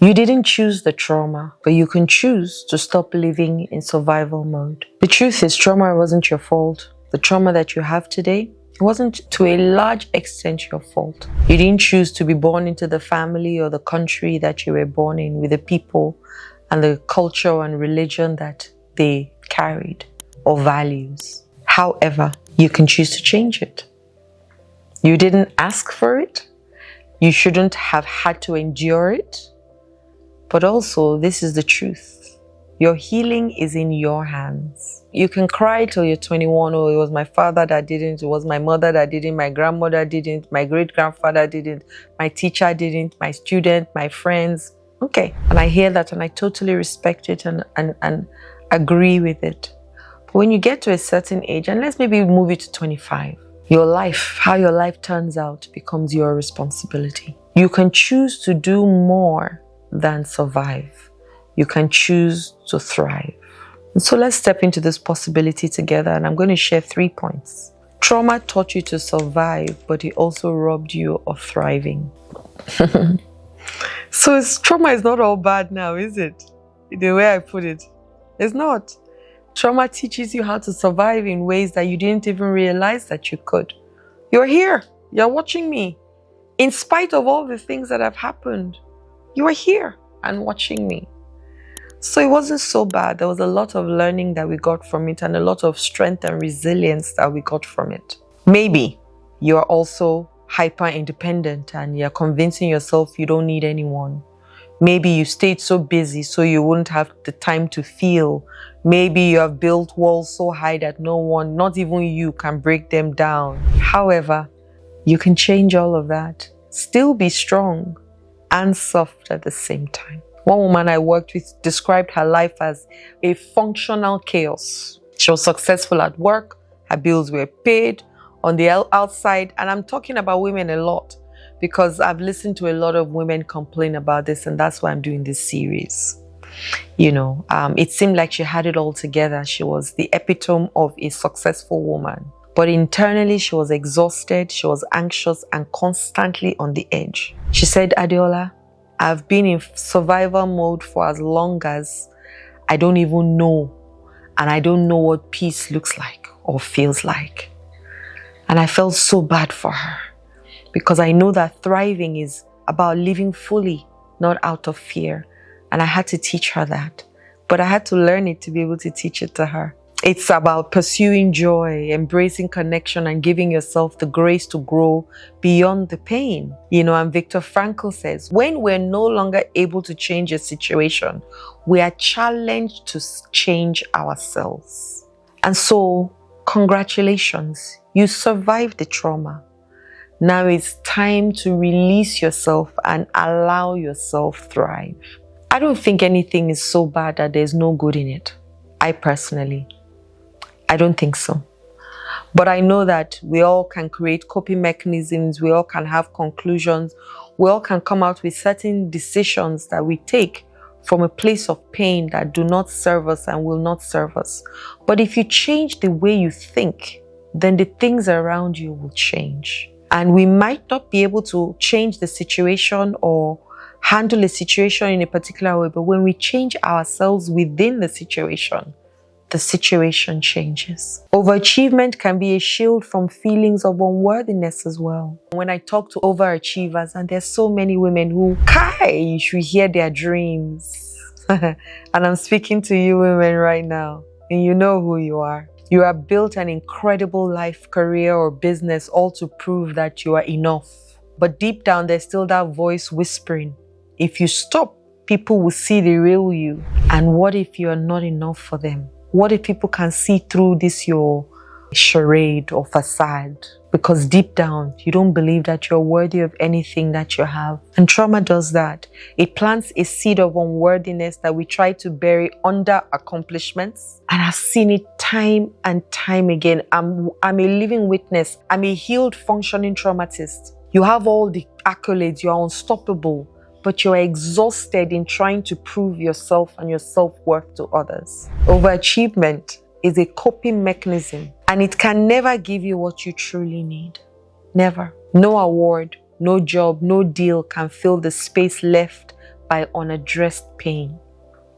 You didn't choose the trauma, but you can choose to stop living in survival mode. The truth is, trauma wasn't your fault. The trauma that you have today, it wasn't to a large extent your fault. You didn't choose to be born into the family or the country that you were born in, with the people and the culture and religion that they carried or values. However, you can choose to change it. You didn't ask for it. You shouldn't have had to endure it. But also, this is the truth. Your healing is in your hands. You can cry till you're 21, oh, it was my father that didn't, it was my mother that didn't, my grandmother didn't, my great-grandfather didn't, my teacher didn't, my student, my friends. Okay. And I hear that and I totally respect it and agree with it. But when you get to a certain age, and let's maybe move it to 25, your life, how your life turns out, becomes your responsibility. You can choose to do more than survive. You can choose to thrive. And so let's step into this possibility together, and I'm going to share 3 points. Trauma taught you to survive, but it also robbed you of thriving. So trauma is not all bad now, is it? The way I put it. It's not. Trauma teaches you how to survive in ways that you didn't even realize that you could. You're here. You're watching me. In spite of all the things that have happened, you are here and watching me. So it wasn't so bad. There was a lot of learning that we got from it and a lot of strength and resilience that we got from it. Maybe you are also hyper independent and you're convincing yourself you don't need anyone. Maybe you stayed so busy so you wouldn't have the time to feel. Maybe you have built walls so high that no one, not even you, can break them down. However, you can change all of that. Still be strong and soft at the same time. One woman I worked with described her life as a functional chaos. She was successful at work, her bills were paid on the outside, and I'm talking about women a lot because I've listened to a lot of women complain about this, and that's why I'm doing this series. It seemed like she had it all together. She was the epitome of a successful woman. But internally, she was exhausted, she was anxious and constantly on the edge. She said, Adeola, I've been in survival mode for as long as I don't even know. And I don't know what peace looks like or feels like. And I felt so bad for her because I know that thriving is about living fully, not out of fear. And I had to teach her that. But I had to learn it to be able to teach it to her. It's about pursuing joy, embracing connection, and giving yourself the grace to grow beyond the pain. And Viktor Frankl says, when we're no longer able to change a situation, we are challenged to change ourselves. And so, congratulations, you survived the trauma. Now it's time to release yourself and allow yourself thrive. I don't think anything is so bad that there's no good in it. I don't think so. But I know that we all can create coping mechanisms, we all can have conclusions, we all can come out with certain decisions that we take from a place of pain that do not serve us and will not serve us. But if you change the way you think, then the things around you will change. And we might not be able to change the situation or handle a situation in a particular way, but when we change ourselves within the situation changes. Overachievement can be a shield from feelings of unworthiness as well. When I talk to overachievers, and there's so many women who, you should hear their dreams. And I'm speaking to you women right now, and you know who you are. You have built an incredible life, career, or business, all to prove that you are enough. But deep down, there's still that voice whispering, if you stop, people will see the real you. And what if you are not enough for them? What if people can see through this your charade or facade? Because deep down, you don't believe that you're worthy of anything that you have. And trauma does that. It plants a seed of unworthiness that we try to bury under accomplishments. And I've seen it time and time again. I'm a living witness. I'm a healed, functioning traumatist. You have all the accolades. You're unstoppable. But you're exhausted in trying to prove yourself and your self-worth to others. Overachievement is a coping mechanism, and it can never give you what you truly need. Never. No award, no job, no deal can fill the space left by unaddressed pain.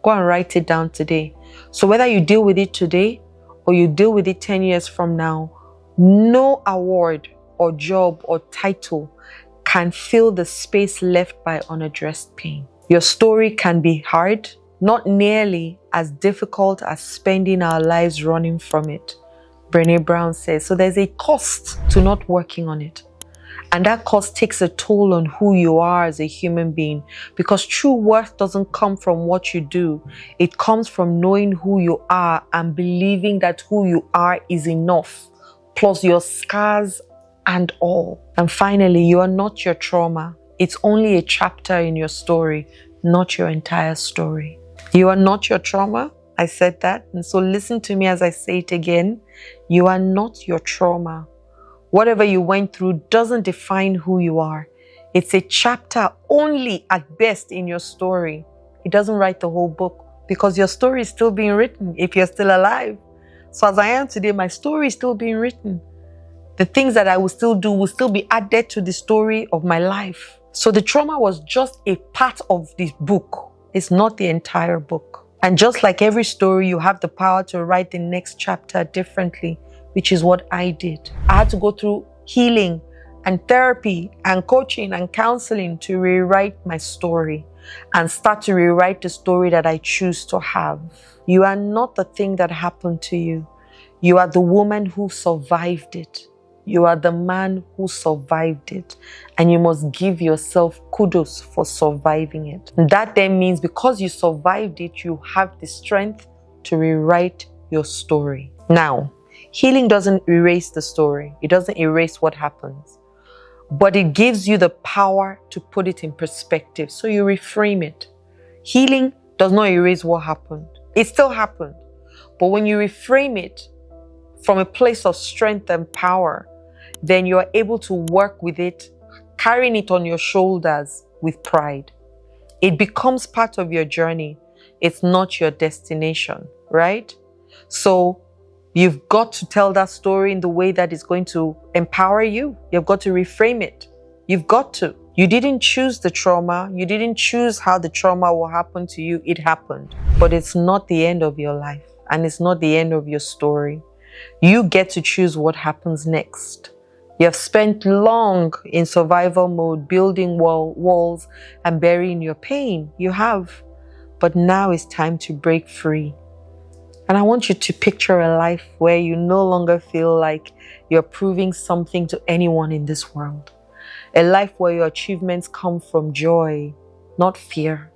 Go and write it down today. So whether you deal with it today or you deal with it 10 years from now, no award or job or title can fill the space left by unaddressed pain. Your story can be hard, not nearly as difficult as spending our lives running from it. Brené Brown says, so there's a cost to not working on it. And that cost takes a toll on who you are as a human being, because true worth doesn't come from what you do. It comes from knowing who you are and believing that who you are is enough, plus your scars and all. And finally, you are not your trauma. It's only a chapter in your story, not your entire story. You are not your trauma. I said that. And so listen to me as I say it again. You are not your trauma. Whatever you went through doesn't define who you are. It's a chapter only at best in your story. It doesn't write the whole book, because your story is still being written if you're still alive. So as I am today, my story is still being written. The things that I will still do will still be added to the story of my life. So the trauma was just a part of this book. It's not the entire book. And just like every story, you have the power to write the next chapter differently, which is what I did. I had to go through healing and therapy and coaching and counseling to rewrite my story and start to rewrite the story that I choose to have. You are not the thing that happened to you. You are the woman who survived it. You are the man who survived it. And you must give yourself kudos for surviving it. And that then means because you survived it, you have the strength to rewrite your story. Now, healing doesn't erase the story. It doesn't erase what happens. But it gives you the power to put it in perspective. So you reframe it. Healing does not erase what happened. It still happened. But when you reframe it from a place of strength and power, then you are able to work with it, carrying it on your shoulders with pride. It becomes part of your journey. It's not your destination, right? So you've got to tell that story in the way that is going to empower you. You've got to reframe it. You've got to. You didn't choose the trauma. You didn't choose how the trauma will happen to you. It happened. But it's not the end of your life. And it's not the end of your story. You get to choose what happens next. You have spent long in survival mode, building walls and burying your pain. You have. But now it's time to break free. And I want you to picture a life where you no longer feel like you're proving something to anyone in this world. A life where your achievements come from joy, not fear.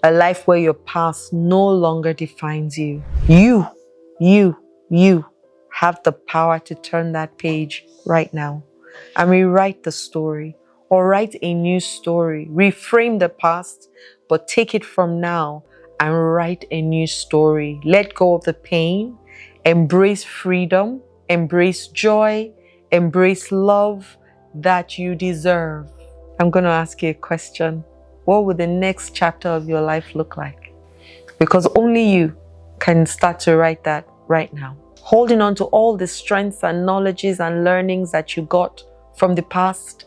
A life where your past no longer defines you. You have the power to turn that page right now and rewrite the story, or write a new story. Reframe the past, but take it from now and write a new story. Let go of the pain, embrace freedom, embrace joy, embrace love that you deserve. I'm going to ask you a question. What would the next chapter of your life look like? Because only you can start to write that right now. Holding on to all the strengths and knowledges and learnings that you got from the past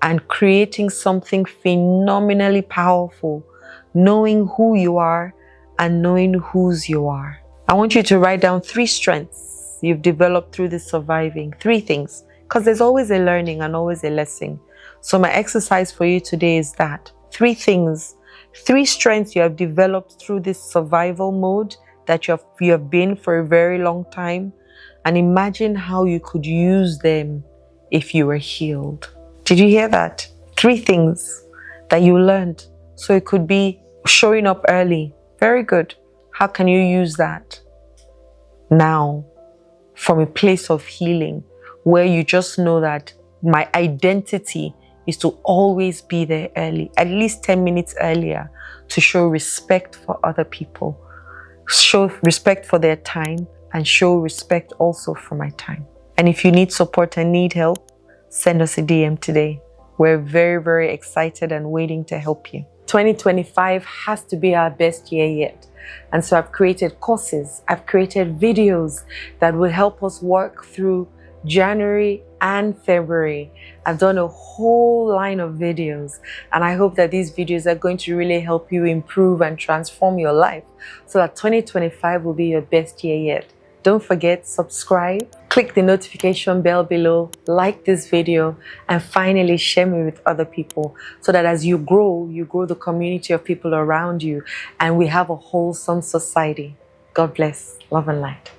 and creating something phenomenally powerful, knowing who you are and knowing whose you are. I want you to write down 3 strengths you've developed through this surviving. 3 things, because there's always a learning and always a lesson. So my exercise for you today is that. 3 things, 3 strengths you have developed through this survival mode that you have been for a very long time, and imagine how you could use them if you were healed. Did you hear that? 3 things that you learned. So it could be showing up early. Very good. How can you use that now from a place of healing where you just know that my identity is to always be there early, at least 10 minutes earlier, to show respect for other people, show respect for their time, and show respect also for my time. And if you need support and need help, send us a DM today. We're very, very excited and waiting to help you. 2025 has to be our best year yet. And so I've created courses, I've created videos that will help us work through January and February. I've done a whole line of videos, and I hope that these videos are going to really help you improve and transform your life so that 2025 will be your best year yet. Don't forget, subscribe, click the notification bell below, like this video, and finally share me with other people so that as you grow the community of people around you, and we have a wholesome society. God bless. Love and light.